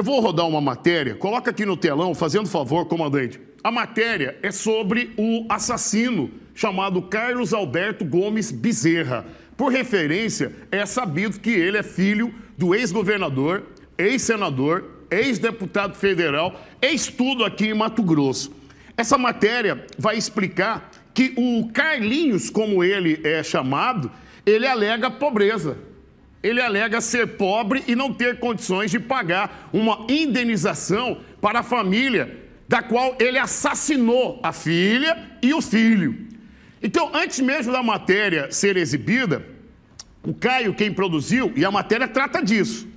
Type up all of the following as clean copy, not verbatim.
Eu vou rodar uma matéria, coloca aqui no telão, fazendo favor, comandante. A matéria é sobre o assassino chamado Carlos Alberto Gomes Bezerra. Por referência, é sabido que ele é filho do ex-governador, ex-senador, ex-deputado federal, ex-tudo aqui em Mato Grosso. Essa matéria vai explicar que o Carlinhos, como ele é chamado, ele alega pobreza. Ele alega ser pobre e não ter condições de pagar uma indenização para a família da qual ele assassinou a filha e o filho. Então, antes mesmo da matéria ser exibida, o Caio, quem produziu, e a matéria trata disso,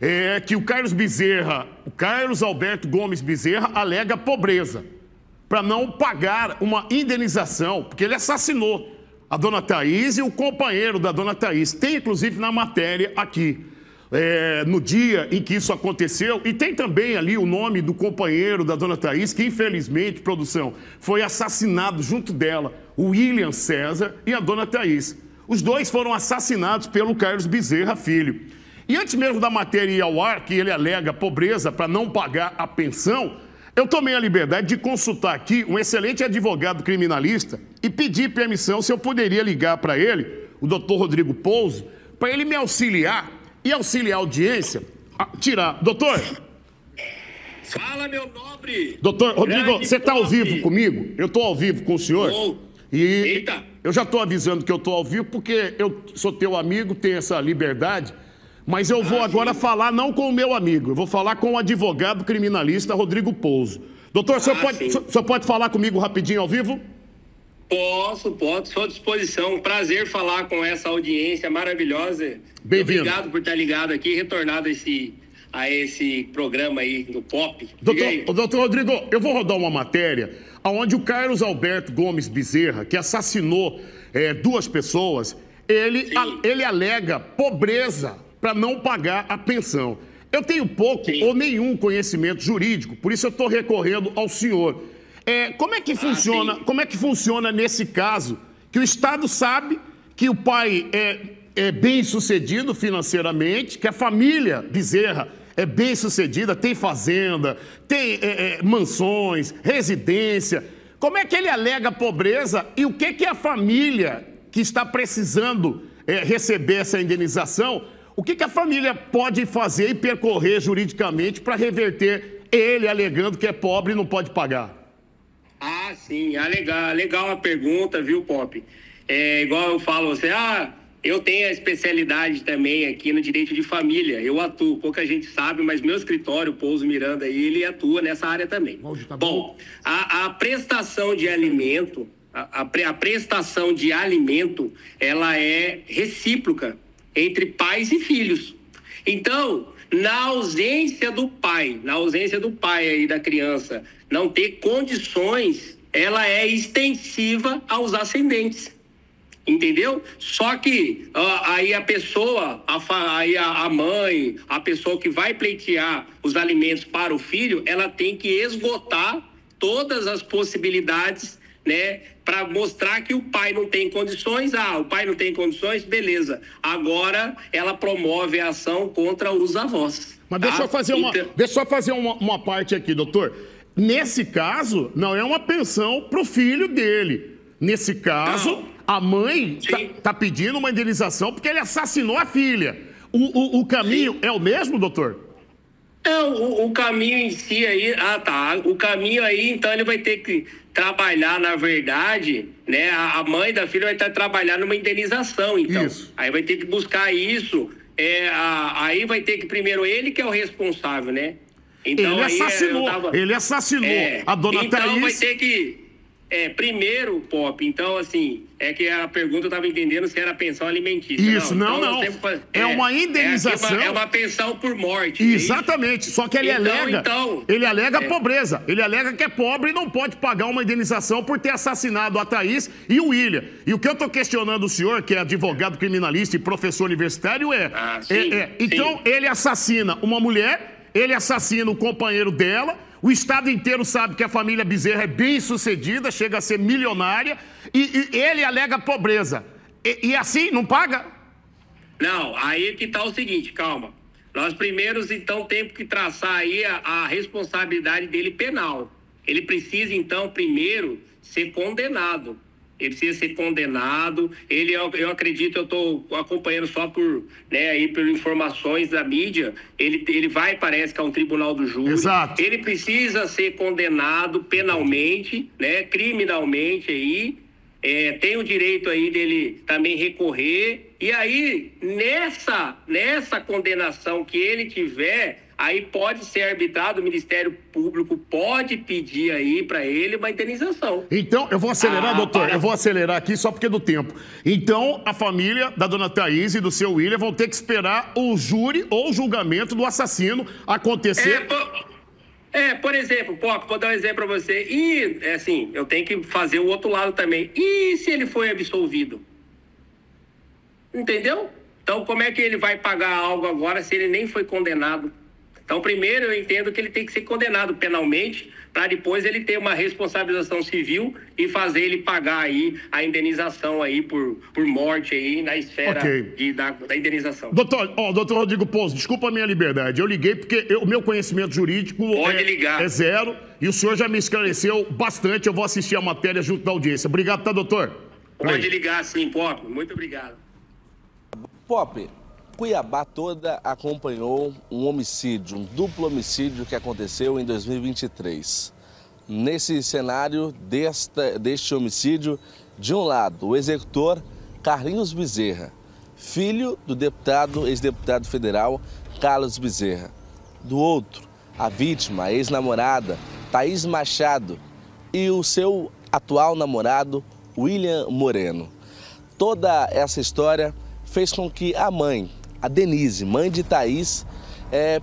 é que o Carlos Alberto Gomes Bezerra alega pobreza para não pagar uma indenização, porque ele assassinou a dona Thaís e o companheiro da dona Thaís. Tem, inclusive, na matéria aqui, no dia em que isso aconteceu, e tem também ali o nome do companheiro da dona Thaís, que, infelizmente, produção, foi assassinado junto dela, o William César e a dona Thaís. Os dois foram assassinados pelo Carlos Bezerra Filho. E antes mesmo da matéria ir ao ar, que ele alega pobreza para não pagar a pensão, eu tomei a liberdade de consultar aqui um excelente advogado criminalista e pedir permissão se eu poderia ligar para ele, o doutor Rodrigo Pouso, para ele me auxiliar e auxiliar a audiência a tirar. Doutor? Fala, meu nobre! Doutor Rodrigo, você está ao vivo comigo? Eu estou ao vivo com o senhor. E eita! Eu já estou avisando que eu estou ao vivo porque eu sou teu amigo, tenho essa liberdade. Mas eu vou agora falar não com o meu amigo, eu vou falar com o advogado criminalista Rodrigo Pouso. Doutor, o senhor pode falar comigo rapidinho ao vivo? Posso, estou à disposição. Um prazer falar com essa audiência maravilhosa. Bem-vindo. Obrigado por estar ligado aqui, retornado a esse programa aí do Pop. Doutor Rodrigo, eu vou rodar uma matéria onde o Carlos Alberto Gomes Bezerra, que assassinou duas pessoas, ele alega pobreza para não pagar a pensão. Eu tenho pouco ou nenhum conhecimento jurídico, por isso eu estou recorrendo ao senhor. Como é que funciona nesse caso, que o Estado sabe que o pai é bem-sucedido financeiramente, que a família Bezerra é bem-sucedida, tem fazenda, tem mansões, residência. Como é que ele alega pobreza e o que a família que está precisando receber essa indenização, o que a família pode fazer e percorrer juridicamente para reverter ele alegando que é pobre e não pode pagar? Ah, sim. Legal a pergunta, viu, Pop? Igual eu falo, eu tenho a especialidade também aqui no direito de família. Eu atuo, pouca gente sabe, mas meu escritório, Pouso Miranda, ele atua nessa área também. Bom, a prestação de alimento, a prestação de alimento, ela é recíproca entre pais e filhos. Então, na ausência do pai aí da criança não ter condições, ela é extensiva aos ascendentes. Entendeu? Só que aí a pessoa, a mãe, a pessoa que vai pleitear os alimentos para o filho, ela tem que esgotar todas as possibilidades, né, para mostrar que o pai não tem condições. O pai não tem condições, beleza. Agora ela promove a ação contra os avós. Mas deixa eu fazer uma parte aqui, doutor. Nesse caso, não é uma pensão para o filho dele. Nesse caso, a mãe tá pedindo uma indenização porque ele assassinou a filha. O caminho é o mesmo, doutor? O caminho em si aí... O caminho aí, então, ele vai ter que trabalhar, na verdade, né? A mãe da filha vai estar trabalhando numa indenização, então. Isso. Aí vai ter que buscar isso. Aí vai ter que, primeiro, ele que é o responsável, né? Então, ele assassinou a dona Thaís. Então vai ter que... primeiro, Pop, então, assim, que a pergunta eu estava entendendo se era pensão alimentícia. Isso, não. É uma indenização. É uma pensão por morte. Exatamente. Só que ele alega pobreza. Ele alega que é pobre e não pode pagar uma indenização por ter assassinado a Thaís e o William. E o que eu estou questionando o senhor, que é advogado criminalista e professor universitário, então, ele assassina uma mulher, ele assassina o companheiro dela. O estado inteiro sabe que a família Bezerra é bem-sucedida, chega a ser milionária, e ele alega pobreza. E assim, não paga? Não, aí que tá o seguinte, calma. Nós primeiros, então, temos que traçar aí a responsabilidade dele penal. Ele precisa, então, primeiro, ser condenado. Ele precisa ser condenado. Eu acredito, eu estou acompanhando só por informações da mídia. Ele vai, parece que é um tribunal do júri. Exato. Ele precisa ser condenado penalmente, né, criminalmente aí. Tem o direito aí dele também recorrer. E aí, nessa condenação que ele tiver, aí pode ser arbitrado, o Ministério Público pode pedir aí para ele uma indenização. Então, eu vou acelerar, doutor, eu vou acelerar aqui só porque é do tempo. Então, a família da dona Thaís e do seu William vão ter que esperar o júri ou o julgamento do assassino acontecer. Por exemplo, vou dar um exemplo para você. E, assim, eu tenho que fazer o outro lado também. E se ele foi absolvido? Entendeu? Então, como é que ele vai pagar algo agora se ele nem foi condenado? Então, primeiro, eu entendo que ele tem que ser condenado penalmente para depois ele ter uma responsabilização civil e fazer ele pagar aí a indenização aí por morte aí na esfera da indenização. Doutor Rodrigo Pouso, desculpa a minha liberdade. Eu liguei porque o meu conhecimento jurídico é zero e o senhor já me esclareceu bastante. Eu vou assistir a matéria junto da audiência. Obrigado, tá, doutor? Pode ligar sim, Pop. Muito obrigado. Pop, Cuiabá toda acompanhou um homicídio, um duplo homicídio que aconteceu em 2023. Nesse cenário deste homicídio, de um lado, o executor Carlinhos Bezerra, filho do ex-deputado federal Carlos Bezerra. Do outro, a vítima, a ex-namorada Thaís Machado e o seu atual namorado William Moreno. Toda essa história fez com que a mãe, a Denise, mãe de Thaís,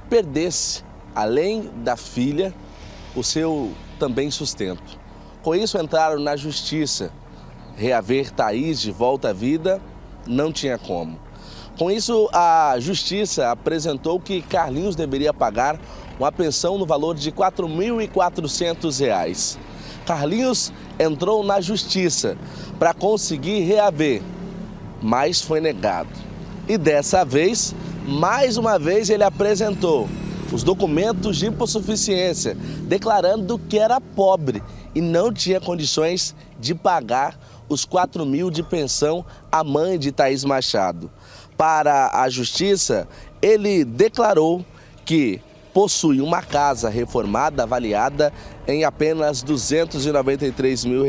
perdesse, além da filha, o seu também sustento. Com isso, entraram na justiça. Reaver Thaís de volta à vida não tinha como. Com isso, a justiça apresentou que Carlinhos deveria pagar uma pensão no valor de R$ 4.400. Carlinhos entrou na justiça para conseguir reaver, mas foi negado. E dessa vez, mais uma vez, ele apresentou os documentos de hipossuficiência, declarando que era pobre e não tinha condições de pagar os 4 mil de pensão à mãe de Thaís Machado. Para a justiça, ele declarou que possui uma casa reformada avaliada em apenas R$ 293 mil,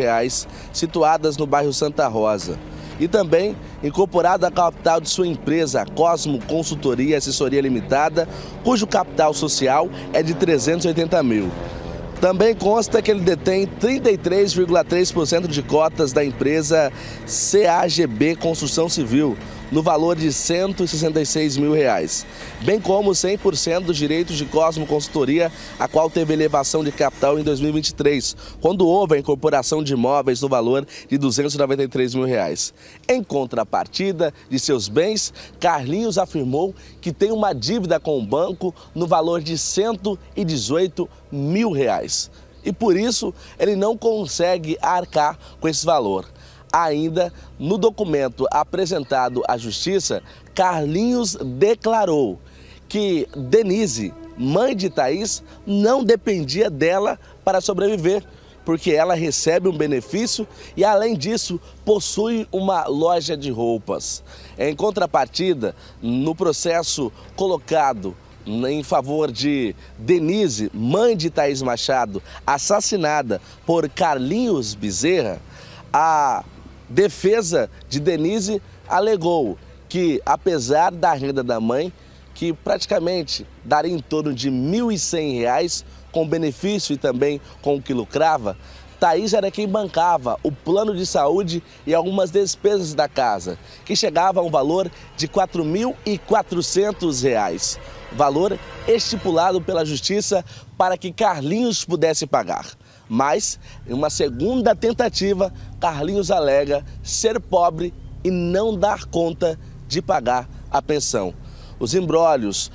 situadas no bairro Santa Rosa. E também incorporada à capital de sua empresa, Cosmo Consultoria e Assessoria Limitada, cujo capital social é de 380 mil. Também consta que ele detém 33,3% de cotas da empresa CAGB Construção Civil, no valor de R$ 166 mil, bem como 100% dos direitos de Cosmo Consultoria, a qual teve elevação de capital em 2023, quando houve a incorporação de imóveis no valor de R$ 293 mil. Em contrapartida de seus bens, Carlinhos afirmou que tem uma dívida com o banco no valor de R$ 118 mil. E por isso, ele não consegue arcar com esse valor. Ainda no documento apresentado à Justiça, Carlinhos declarou que Denise, mãe de Thaís, não dependia dela para sobreviver, porque ela recebe um benefício e, além disso, possui uma loja de roupas. Em contrapartida, no processo colocado em favor de Denise, mãe de Thaís Machado, assassinada por Carlinhos Bezerra, a defesa de Denise alegou que, apesar da renda da mãe, que praticamente daria em torno de R$ 1.100, com benefício e também com o que lucrava, Thaís era quem bancava o plano de saúde e algumas despesas da casa, que chegava a um valor de R$ 4.400, valor estipulado pela Justiça para que Carlinhos pudesse pagar. Mas, em uma segunda tentativa, Carlinhos alega ser pobre e não dar conta de pagar a pensão. Os imbrólios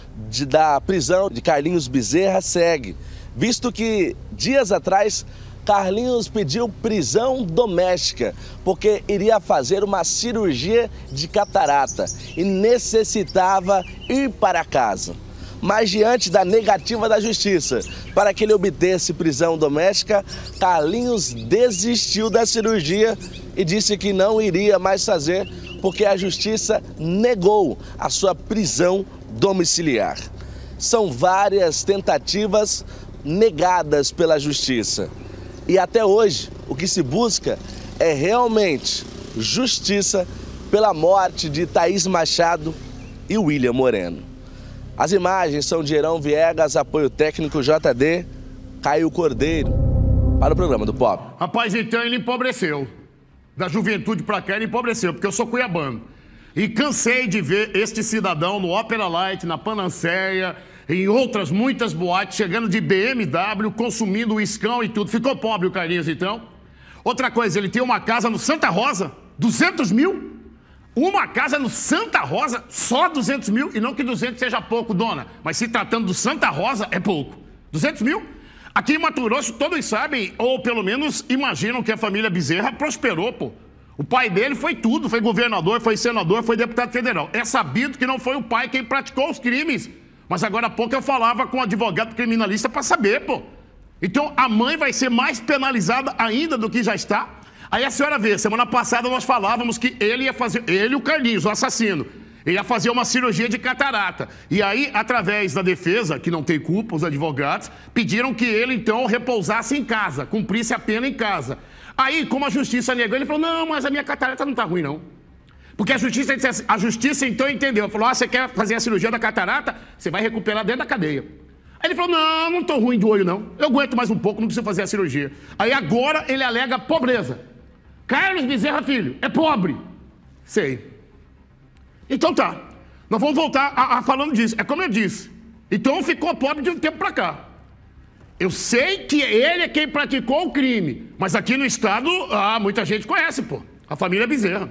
da prisão de Carlinhos Bezerra seguem, visto que, dias atrás, Carlinhos pediu prisão doméstica, porque iria fazer uma cirurgia de catarata e necessitava ir para casa. Mas diante da negativa da justiça para que ele obtesse prisão doméstica, Carlinhos desistiu da cirurgia e disse que não iria mais fazer porque a justiça negou a sua prisão domiciliar. São várias tentativas negadas pela justiça. E até hoje, o que se busca é realmente justiça pela morte de Thaís Machado e William Moreno. As imagens são de Heron Viegas, apoio técnico JD, Caio Cordeiro, para o programa do Pop. Rapaz, então ele empobreceu. Da juventude pra cá ele empobreceu, porque eu sou cuiabano. E cansei de ver este cidadão no Opera Light, na Panacea, em outras muitas boates, chegando de BMW, consumindo uiscão e tudo. Ficou pobre o Carlinhos, então. Outra coisa, ele tem uma casa no Santa Rosa, 200 mil? Uma casa no Santa Rosa, só 200 mil? E não que 200 seja pouco, dona, mas se tratando do Santa Rosa, é pouco. 200 mil? Aqui em Mato Grosso, todos sabem, ou pelo menos imaginam que a família Bezerra prosperou, pô. O pai dele foi tudo, foi governador, foi senador, foi deputado federal. É sabido que não foi o pai quem praticou os crimes. Mas agora há pouco eu falava com um advogado criminalista para saber, pô. Então a mãe vai ser mais penalizada ainda do que já está. Aí a senhora vê, semana passada nós falávamos que ele ia fazer, ele e o Carlinhos, o assassino, ele ia fazer uma cirurgia de catarata. E aí, através da defesa, que não tem culpa, os advogados, pediram que ele então repousasse em casa, cumprisse a pena em casa. Aí, como a justiça negou, ele falou, não, mas a minha catarata não tá ruim, não. Porque a justiça então entendeu, falou, você quer fazer a cirurgia da catarata? Você vai recuperar dentro da cadeia. Aí ele falou, não, não tô ruim de olho não, eu aguento mais um pouco, não preciso fazer a cirurgia. Aí agora ele alega pobreza. Carlos Bezerra Filho, é pobre. Sei. Então tá, nós vamos voltar a falando disso, é como eu disse. Então ficou pobre de um tempo pra cá. Eu sei que ele é quem praticou o crime, mas aqui no estado, muita gente conhece, pô, a família Bezerra.